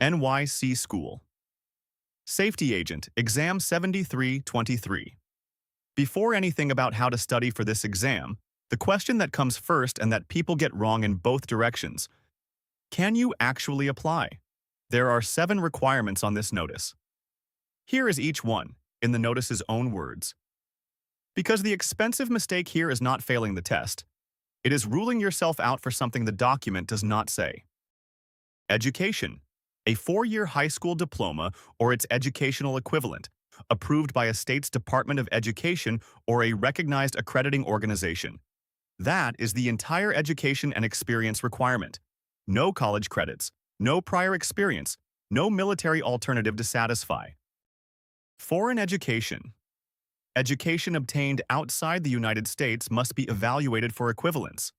NYC School Safety Agent, Exam 7323. Before anything about how to study for this exam, the question that comes first and that people get wrong in both directions: can you actually apply? There are 7 requirements on this notice. Here is each one, in the notice's own words. Because the expensive mistake here is not failing the test. It is ruling yourself out for something the document does not say. Education. A 4-year high school diploma or its educational equivalent, approved by a state's Department of Education or a recognized accrediting organization. That is the entire education and experience requirement. No college credits, no prior experience, no military alternative to satisfy. Foreign education. Education obtained outside the United States must be evaluated for equivalence.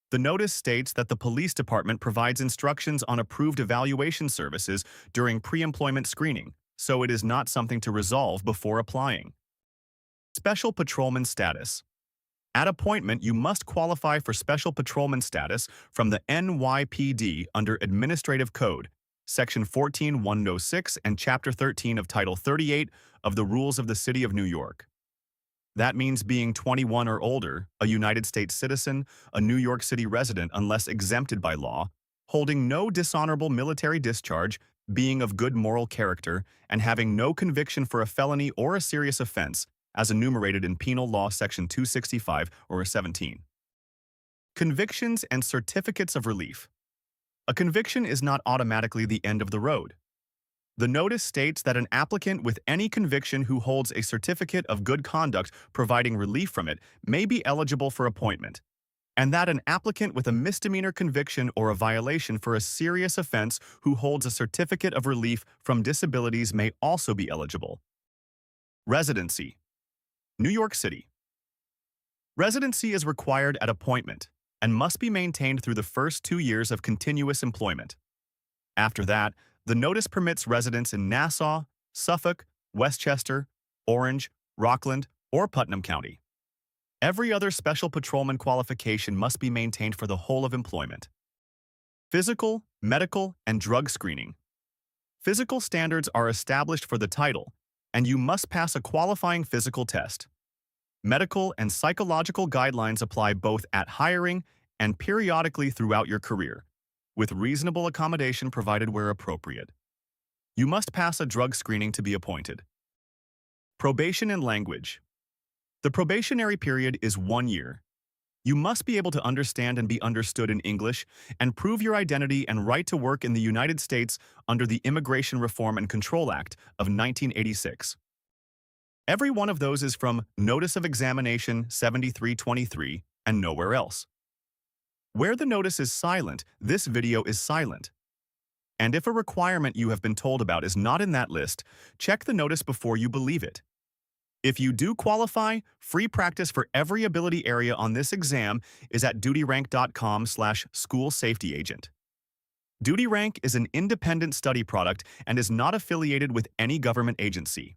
The notice states that the police department provides instructions on approved evaluation services during pre-employment screening, so it is not something to resolve before applying. Special Patrolman status. At appointment, you must qualify for Special Patrolman status from the NYPD under Administrative Code, Section 14106 and Chapter 13 of Title 38 of the Rules of the City of New York. That means being 21 or older, a United States citizen, a New York City resident unless exempted by law, holding no dishonorable military discharge, being of good moral character, and having no conviction for a felony or a serious offense, as enumerated in Penal Law Section 265 or 17. Convictions and certificates of relief. A conviction is not automatically the end of the road. The notice states that an applicant with any conviction who holds a certificate of good conduct providing relief from it may be eligible for appointment, and that an applicant with a misdemeanor conviction or a violation for a serious offense who holds a certificate of relief from disabilities may also be eligible. Residency. New York City. Residency is required at appointment and must be maintained through the first 2 years of continuous employment. After that, the notice permits residents in Nassau, Suffolk, Westchester, Orange, Rockland, or Putnam County. Every other Special Patrolman qualification must be maintained for the whole of employment. Physical, medical, and drug screening. Physical standards are established for the title, and you must pass a qualifying physical test. Medical and psychological guidelines apply both at hiring and periodically throughout your career, with reasonable accommodation provided where appropriate. You must pass a drug screening to be appointed. Probation and language. The probationary period is 1 year. You must be able to understand and be understood in English and prove your identity and right to work in the United States under the Immigration Reform and Control Act of 1986. Every one of those is from Notice of Examination 7323 and nowhere else. Where the notice is silent, this video is silent. And if a requirement you have been told about is not in that list, check the notice before you believe it. If you do qualify, free practice for every ability area on this exam is at dutyrank.com/schoolsafetyagent. DutyRank is an independent study product and is not affiliated with any government agency.